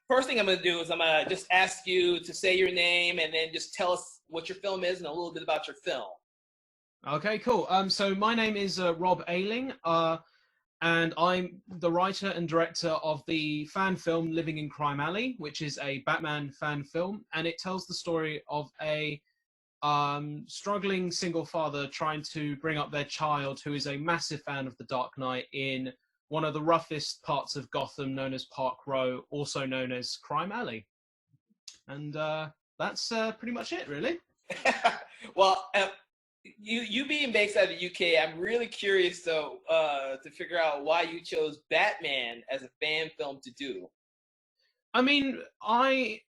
first thing I'm going to do is I'm going to just ask you to say your name and then just tell us what your film is and a little bit about your film. Okay, cool. So my name is Rob Ayling, and I'm the writer and director of the fan film Living in Crime Alley, which is a Batman fan film, and it tells the story of a struggling single father trying to bring up their child who is a massive fan of The Dark Knight in one of the roughest parts of Gotham known as Park Row, also known as Crime Alley. And that's pretty much it, really. Well, you being based out of the UK, I'm really curious to figure out why you chose Batman as a fan film to do. I mean, I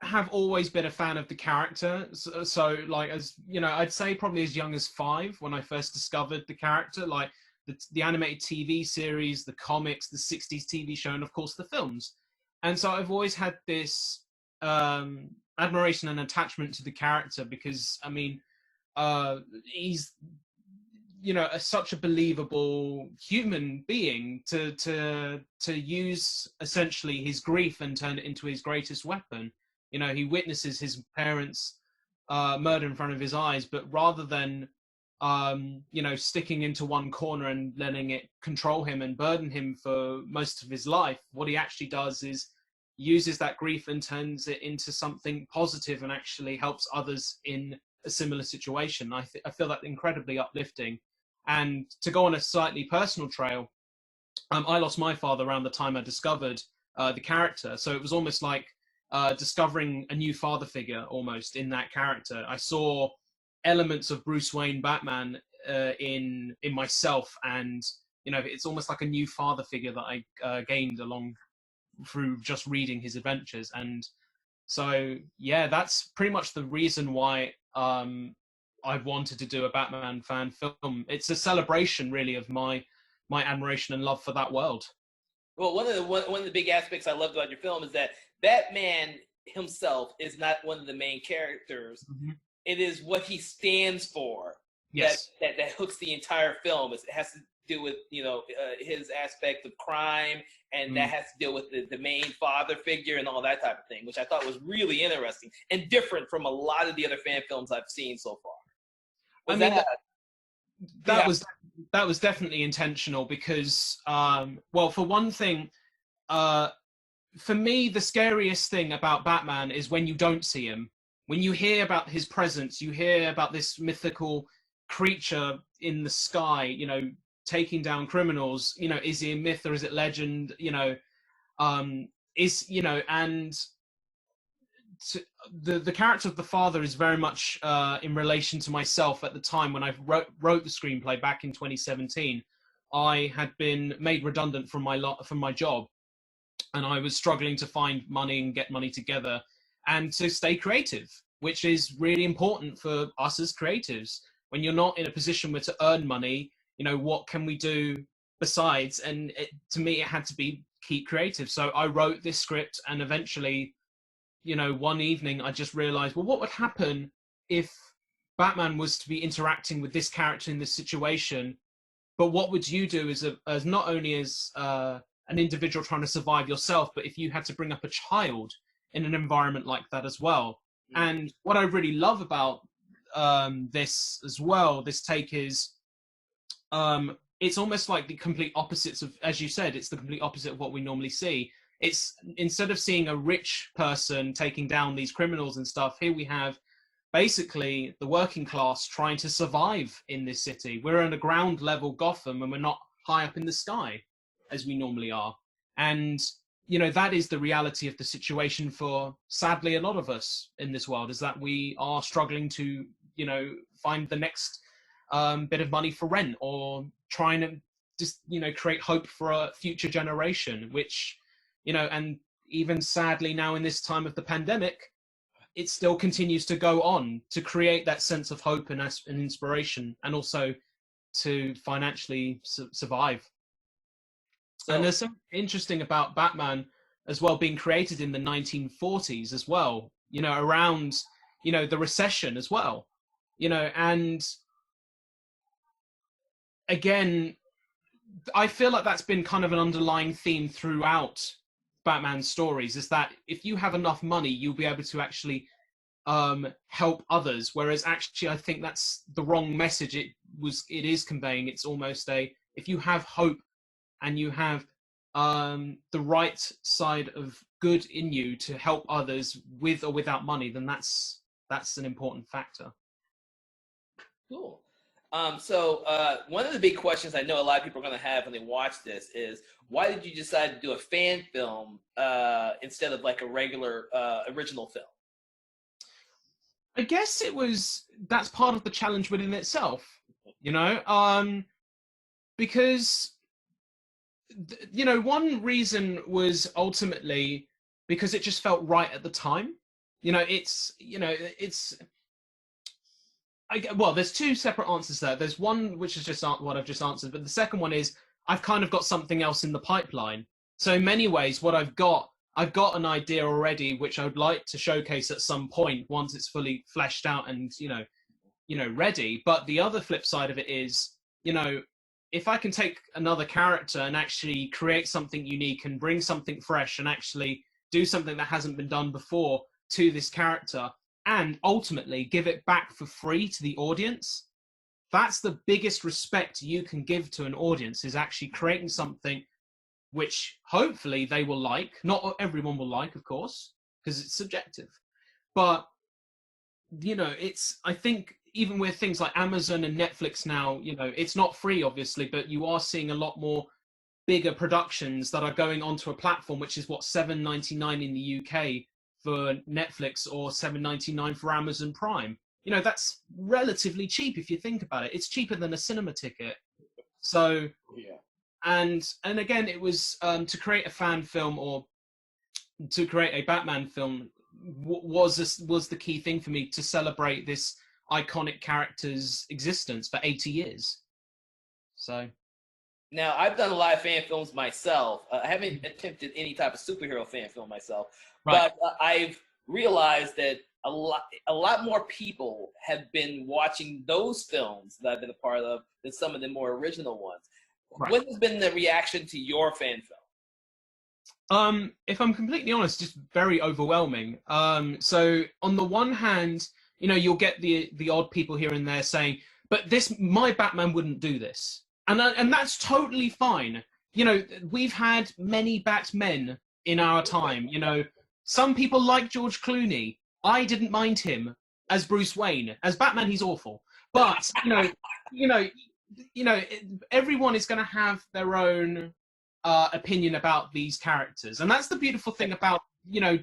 have always been a fan of the character. So like, as you know, I'd say probably as young as 5 when I first discovered the character, like the animated TV series, the comics, the 60s TV show, and of course the films. And so I've always had this admiration and attachment to the character because, I mean, he's, you know, such a believable human being to use essentially his grief and turn it into his greatest weapon. You know, he witnesses his parents murder in front of his eyes, but rather than you know, sticking into one corner and letting it control him and burden him for most of his life, what he actually does is uses that grief and turns it into something positive and actually helps others in a similar situation. I feel that incredibly uplifting. And to go on a slightly personal trail, I lost my father around the time I discovered the character. So it was almost like discovering a new father figure almost in that character. I saw elements of Bruce Wayne Batman in myself, and you know, it's almost like a new father figure that I gained along through just reading his adventures. And so yeah, that's pretty much the reason why I wanted to do a Batman fan film. It's a celebration really of my admiration and love for that world. Well, one of the big aspects I loved about your film is that Batman himself is not one of the main characters. Mm-hmm. It is what he stands for. Yes. That hooks the entire film. It has to do with, you know, his aspect of crime, and that has to deal with the main father figure and all that type of thing, which I thought was really interesting and different from a lot of the other fan films I've seen so far. That was definitely intentional because, well, for one thing, for me, the scariest thing about Batman is when you don't see him. When you hear about his presence, you hear about this mythical creature in the sky, you know, taking down criminals. You know, is he a myth or is it legend? You know, and the character of the father is very much in relation to myself at the time when I wrote the screenplay back in 2017. I had been made redundant from my job, and I was struggling to find money and get money together and to stay creative, which is really important for us as creatives. When you're not in a position where to earn money, you know, what can we do besides? And to me, it had to be keep creative. So I wrote this script, and eventually, you know, one evening I just realized, well, what would happen if Batman was to be interacting with this character in this situation? But what would you do as not only as an individual trying to survive yourself, but if you had to bring up a child in an environment like that as well? And what I really love about this as well, this take is, it's almost like the complete opposites of, as you said, it's the complete opposite of what we normally see. It's, instead of seeing a rich person taking down these criminals and stuff, here we have basically the working class trying to survive in this city. We're in a ground level Gotham, and we're not high up in the sky as we normally are. And you know, that is the reality of the situation for, sadly, a lot of us in this world, is that we are struggling to, you know, find the next bit of money for rent, or trying to just, you know, create hope for a future generation, which, you know, and even sadly now in this time of the pandemic, it still continues to go on to create that sense of hope and inspiration, and also to financially survive. So, and there's something interesting about Batman as well being created in the 1940s as well, you know, around, you know, the recession as well, you know, and again, I feel like that's been kind of an underlying theme throughout Batman stories is that if you have enough money, you'll be able to actually help others. Whereas actually, I think that's the wrong message it is conveying. It's almost if you have hope and you have the right side of good in you to help others with or without money, then that's an important factor. Cool. So one of the big questions I know a lot of people are going to have when they watch this is, why did you decide to do a fan film instead of like a regular original film? I guess that's part of the challenge within itself, because, one reason was ultimately because it just felt right at the time. There's two separate answers there. There's one which is just what I've just answered, but the second one is I've kind of got something else in the pipeline. So in many ways, what I've got an idea already, which I would like to showcase at some point once it's fully fleshed out and ready. But the other flip side of it is, if I can take another character and actually create something unique and bring something fresh and actually do something that hasn't been done before to this character, and ultimately give it back for free to the audience, that's the biggest respect you can give to an audience, is actually creating something which hopefully they will like. Not everyone will like, of course, because it's subjective. But, I think even with things like Amazon and Netflix now, it's not free, obviously, but you are seeing a lot more bigger productions that are going onto a platform, which is $7.99 in the UK for Netflix or $7.99 for Amazon Prime. That's relatively cheap if you think about it. It's cheaper than a cinema ticket. So, yeah. And again, it was to create a fan film or to create a Batman film was the key thing for me, to celebrate this iconic character's existence for 80 years. So. Now, I've done a lot of fan films myself. I haven't attempted any type of superhero fan film myself, right. But I've realized that a lot more people have been watching those films that I've been a part of than some of the more original ones. Right. What has been the reaction to your fan film? If I'm completely honest, just very overwhelming. So on the one hand, you'll get the odd people here and there saying, but my Batman wouldn't do this. And that's totally fine. We've had many Batmen in our time. Some people like George Clooney. I didn't mind him as Bruce Wayne. As Batman, he's awful. But everyone is going to have their own opinion about these characters, and that's the beautiful thing about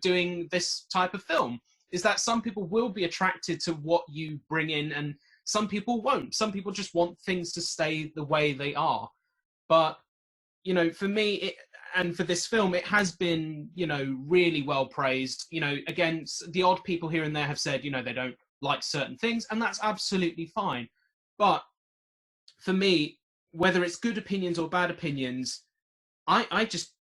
doing this type of film, is that some people will be attracted to what you bring in, and some people won't. Some people just want things to stay the way they are. But, for me, and for this film, it has been, really well praised. Again, the odd people here and there have said, they don't like certain things, and that's absolutely fine. But for me, whether it's good opinions or bad opinions, I just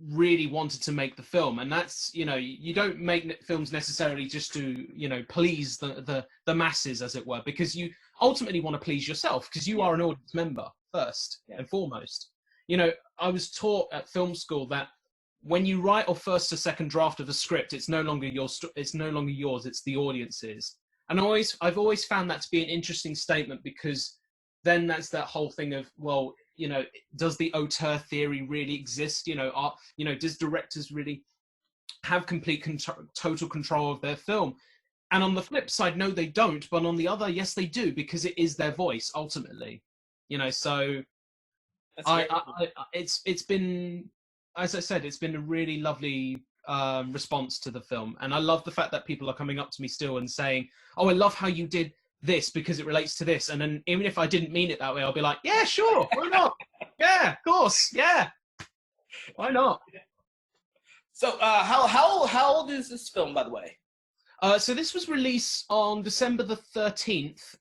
really wanted to make the film. And that's, you don't make films necessarily just to, please the masses, as it were, because you ultimately want to please yourself, because you are an audience member first and foremost. I was taught at film school that when you write a first or second draft of a script, it's no longer yours, it's the audience's. And I've always found that to be an interesting statement, because then that's that whole thing of, well, does the auteur theory really exist? Does directors really have complete total control of their film? And on the flip side, no, they don't. But on the other, yes, they do, because it is their voice ultimately. So it's been, as I said, it's been a really lovely response to the film, and I love the fact that people are coming up to me still and saying, "Oh, I love how you did this because it relates to this." And then even if I didn't mean it that way, I'll be like, "Yeah, sure, why not? Yeah, of course, yeah, why not?" So, how old is this film, by the way? So this was released on December the 13th,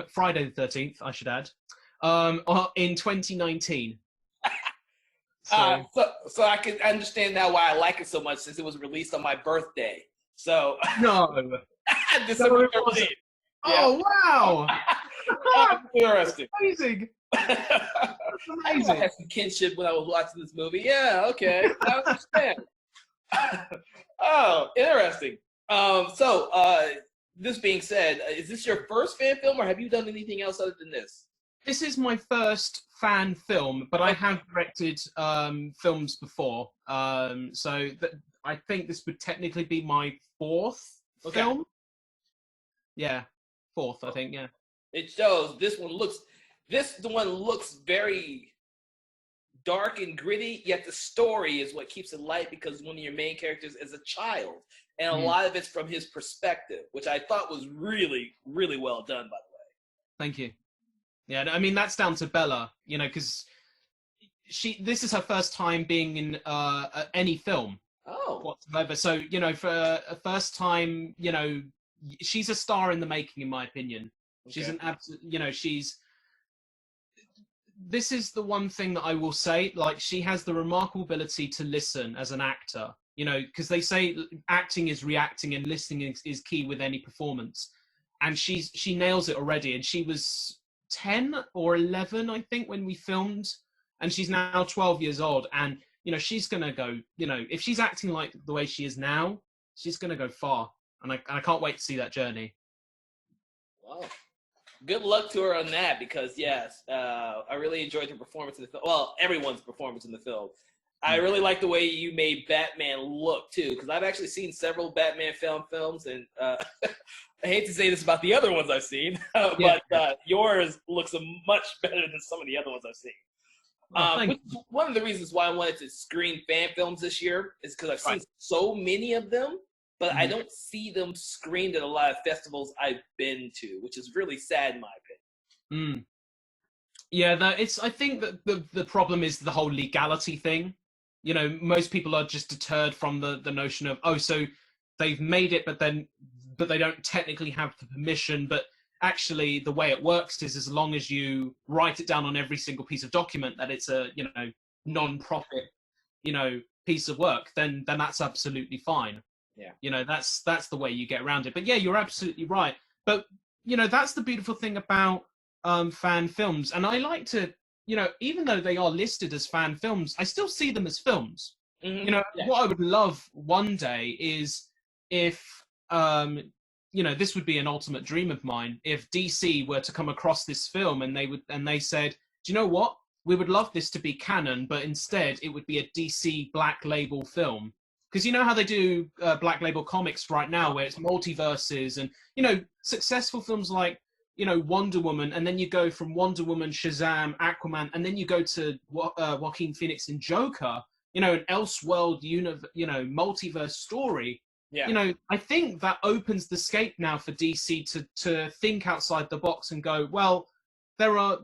Friday the 13th, I should add, in 2019. So I can understand now why I like it so much, since it was released on my birthday. So no, December 13th. Yeah. Oh wow! Interesting. Amazing. Amazing. I had some kinship when I was watching this movie. Yeah, okay, I understand. Oh, interesting. This being said, is this your first fan film, or have you done anything else other than this? This is my first fan film, but I Okay. have directed films before. I think this would technically be my fourth Okay. film. Yeah, fourth, I think. Yeah. It shows this one looks very dark and gritty, yet the story is what keeps it light because one of your main characters is a child. And a lot of it's from his perspective, which I thought was really, really well done, by the way. Thank you. Yeah, I mean that's down to Bella, because this is her first time being in any film Oh. whatsoever. So for a first time, she's a star in the making, in my opinion. Okay. She's an absolute, this is the one thing that I will say, like, she has the remarkable ability to listen as an actor, because they say acting is reacting and listening is key with any performance. And she nails it already. And she was 10 or 11, I think, when we filmed, and she's now 12 years old. And, she's going to go, if she's acting like the way she is now, she's going to go far. And I can't wait to see that journey. Wow. Good luck to her on that, because yes, I really enjoyed her performance in the film. Well, everyone's performance in the film. I really like the way you made Batman look too, because I've actually seen several Batman films, and I hate to say this about the other ones I've seen, but yours looks much better than some of the other ones I've seen. One of the reasons why I wanted to screen fan films this year is because I've seen so many of them, but I don't see them screened at a lot of festivals I've been to, which is really sad in my opinion. Yeah, I think that the problem is the whole legality thing. Most people are just deterred from the notion of, so they've made it, but they don't technically have the permission. But actually, the way it works is, as long as you write it down on every single piece of document that it's a non-profit piece of work, then that's absolutely fine. Yeah, that's the way you get around it. But yeah, you're absolutely right. But that's the beautiful thing about fan films, and I like to, even though they are listed as fan films, I still see them as films. What I would love one day is if this would be an ultimate dream of mine, if DC were to come across this film and they said, do you know what, we would love this to be canon, but instead it would be a DC Black Label film. Because you know how they do Black Label comics right now, where it's multiverses and, successful films like, Wonder Woman, and then you go from Wonder Woman, Shazam, Aquaman, and then you go to Joaquin Phoenix and Joker, an Elseworld, multiverse story. Yeah. I think that opens the scape now for DC to think outside the box and go, well, there are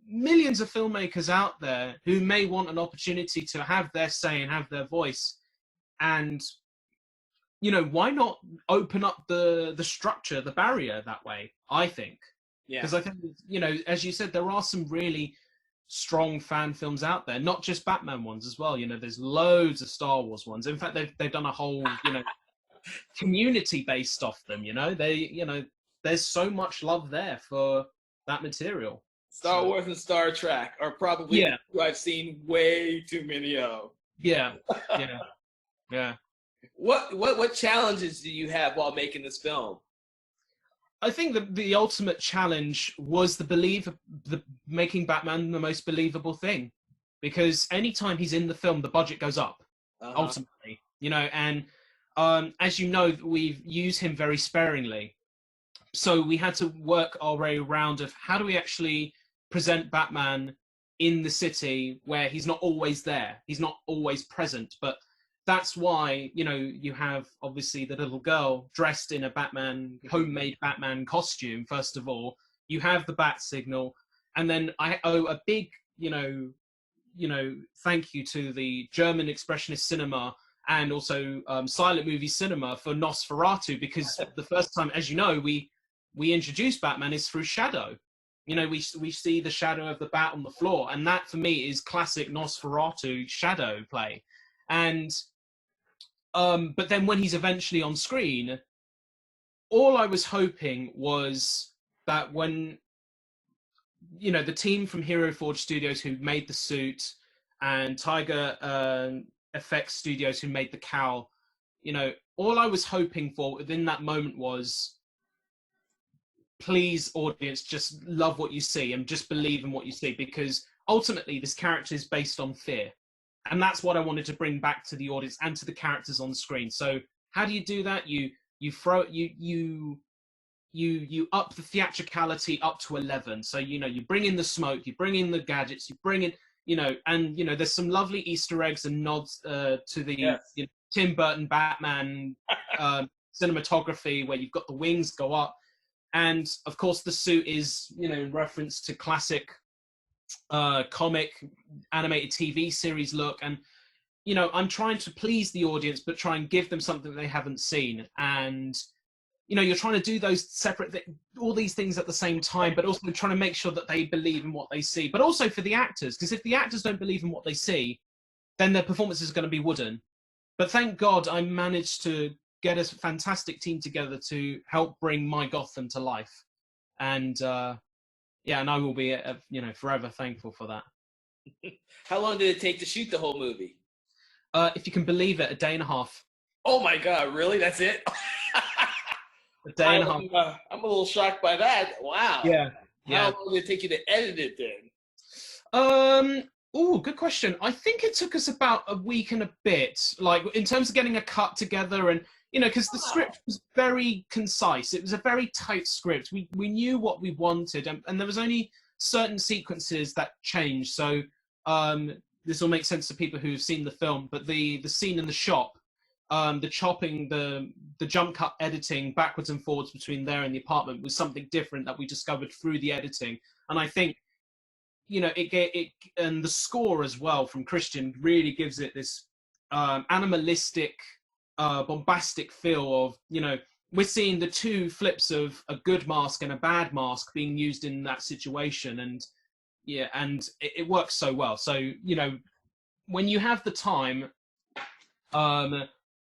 millions of filmmakers out there who may want an opportunity to have their say and have their voice. And, why not open up the structure, the barrier that way, I think. Yeah. Because I think, as you said, there are some really strong fan films out there, not just Batman ones as well. There's loads of Star Wars ones. In fact, they've done a whole, community based off them, there's so much love there for that material. Star Wars and Star Trek are probably who I've seen way too many of. Yeah. What challenges do you have while making this film? I think the ultimate challenge was the making Batman the most believable thing, because anytime he's in the film, the budget goes up. Ultimately, and as you know, we've used him very sparingly, so we had to work our way around of how do we actually present Batman in the city where he's not always there, he's not always present, but that's why, you have obviously the little girl dressed in a homemade Batman costume. First of all, you have the bat signal, and then I owe a big, thank you to the German expressionist cinema and also silent movie cinema for Nosferatu, because the first time, as you know, we introduced Batman is through shadow. We see the shadow of the bat on the floor, and that for me is classic Nosferatu shadow play. And but then when he's eventually on screen, all I was hoping was that when, the team from Hero Forge Studios who made the suit, and Tiger effects studios who made the cowl, you know, all I was hoping for within that moment was, please, audience, just love what you see and just believe in what you see, because ultimately this character is based on fear. And that's what I wanted to bring back to the audience and to the characters on screen. So how do you do that? You up the theatricality up to 11. So, you know, you bring in the smoke, you bring in the gadgets, you bring in, you know, and, you know, there's some lovely Easter eggs and nods to the you know, Tim Burton Batman cinematography, where you've got the wings go up. And of course the suit is, you know, in reference to classic comic animated TV series look. And, you know, I'm trying to please the audience, but try and give them something they haven't seen. And, you know, you're trying to do those separate, all these things at the same time, but also trying to make sure that they believe in what they see. But also for the actors, because if the actors don't believe in what they see, then their performance is going to be wooden. But thank God I managed to get a fantastic team together to help bring my Gotham to life. And yeah, and I will be, you know, forever thankful for that. How long did it take to shoot the whole movie? If you can believe it, a day and a half. Oh my God, really? That's it? A day and a half. I'm a little shocked by that. Wow. Yeah. How long did it take you to edit it then? Oh, good question. I think it took us about a week and a bit, like in terms of getting a cut together, and, you know, because the script was very concise. It was a very tight script. We knew what we wanted, and there was only certain sequences that changed. So this will make sense to people who've seen the film, but the scene in the shop, the chopping, the jump cut editing backwards and forwards between there and the apartment was something different that we discovered through the editing. And I think, you know, it and the score as well from Christian really gives it this animalistic, bombastic feel of, you know, we're seeing the two flips of a good mask and a bad mask being used in that situation. And yeah, and it works so well. So, you know, when you have the time,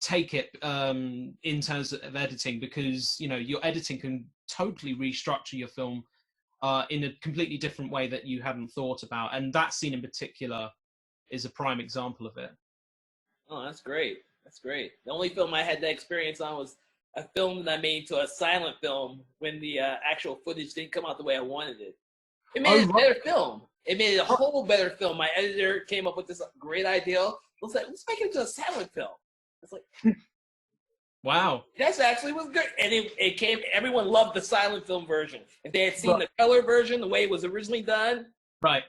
take it in terms of editing, because, you know, your editing can totally restructure your film in a completely different way that you hadn't thought about. And that scene in particular is a prime example of it. Oh, that's great. That's great. The only film I had that experience on was a film that I made into a silent film when the actual footage didn't come out the way I wanted it. It made a better film. It made a whole better film. My editor came up with this great idea. Let's make it into a silent film. It's like, wow. That's actually was good. And it came, everyone loved the silent film version. If they had seen the color version, the way it was originally done. Right.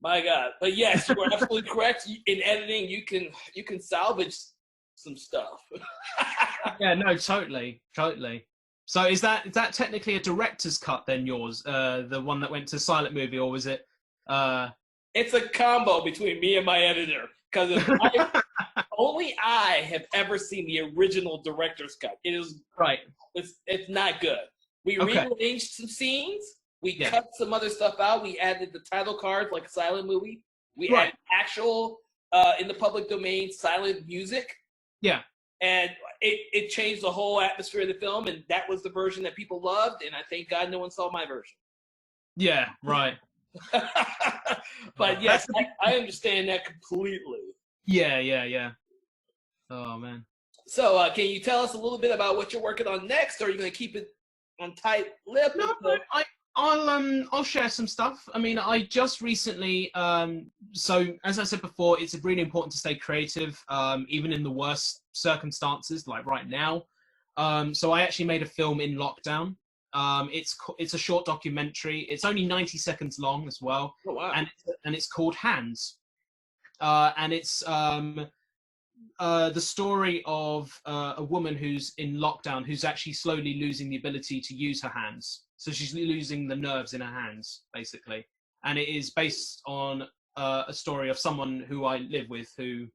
My God. But yes, you are absolutely correct. In editing, you can salvage some stuff. Yeah, no, totally. So is that technically a director's cut then, yours? The one that went to silent movie, or was it It's a combo between me and my editor. Because only I have ever seen the original director's cut. It is right. It's not good. We rearranged some scenes. We cut some other stuff out. We added the title cards like a silent movie. We added actual in the public domain silent music. Yeah. And it changed the whole atmosphere of the film, and that was the version that people loved. And I thank God no one saw my version. Yeah. Right. But yes, I understand that completely. Yeah. Oh man. So can you tell us a little bit about what you're working on next, or are you going to keep it on tight lip? No, I'll share some stuff. I mean, I just recently, so as I said before, it's really important to stay creative, even in the worst circumstances, like right now. So I actually made a film in lockdown. It's a short documentary. It's only 90 seconds long as well. Oh, wow. And it's called Hands. And it's the story of a woman who's in lockdown, who's actually slowly losing the ability to use her hands. So she's losing the nerves in her hands, basically. And it is based on a story of someone who I live with who,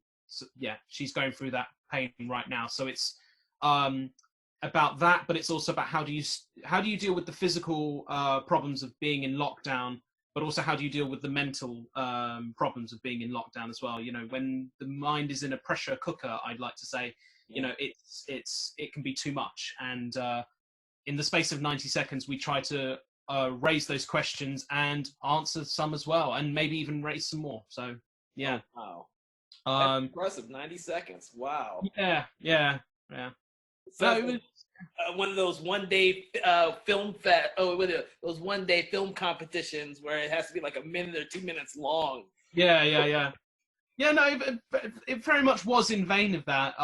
she's going through that pain right now. So it's about that, but it's also about how do you deal with the physical problems of being in lockdown, but also how do you deal with the mental problems of being in lockdown as well. You know, when the mind is in a pressure cooker, I'd like to say, you know, it can be too much. And in the space of 90 seconds, we try to raise those questions and answer some as well, and maybe even raise some more. So, yeah. Wow. That's impressive. 90 seconds. Wow. Yeah, yeah, yeah. So No, it was, one of those one-day those one-day film competitions where it has to be like a minute or 2 minutes long. yeah, yeah, yeah. Yeah, no, it very much was in vain of that.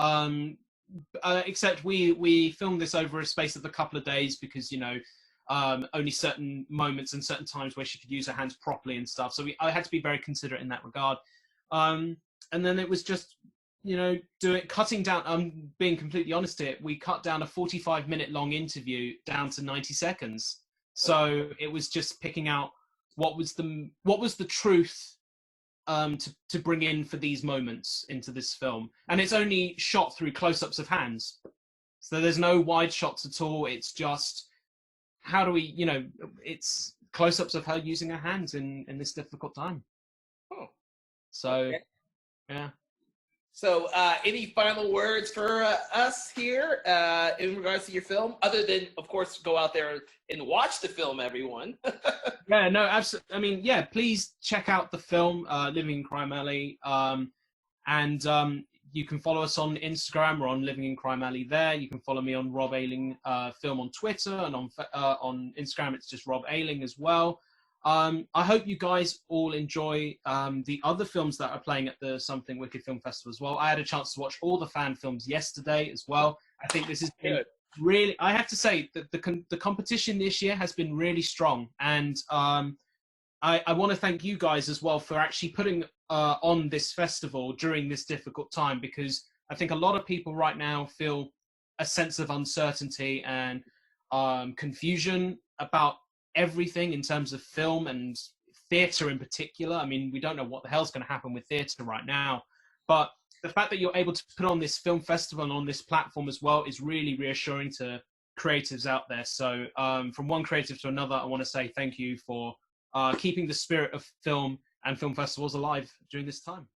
Except we filmed this over a space of a couple of days because only certain moments and certain times where she could use her hands properly and stuff. So I had to be very considerate in that regard. And then it was just cutting down. Being completely honest here, we cut down a 45-minute long interview down to 90 seconds. So it was just picking out what was the truth to bring in for these moments into this film. And it's only shot through close-ups of hands. So there's no wide shots at all. It's just, how do we, it's close-ups of her using her hands in this difficult time. Oh. So, okay. Yeah. So any final words for us here in regards to your film, other than, of course, go out there and watch the film, everyone? Yeah, no, absolutely. I mean, yeah, please check out the film, Living in Crime Alley. And you can follow us on Instagram. We're on Living in Crime Alley there. You can follow me on Rob Ayling Film on Twitter, and on Instagram it's just Rob Ayling as well. I hope you guys all enjoy the other films that are playing at the Something Wicked Film Festival as well. I had a chance to watch all the fan films yesterday as well. I think this is really, I have to say that the competition this year has been really strong. And I want to thank you guys as well for actually putting on this festival during this difficult time, because I think a lot of people right now feel a sense of uncertainty and confusion about everything in terms of film and theatre in particular. I mean, we don't know what the hell's going to happen with theatre right now, but the fact that you're able to put on this film festival and on this platform as well is really reassuring to creatives out there. So from one creative to another, I want to say thank you for keeping the spirit of film and film festivals alive during this time.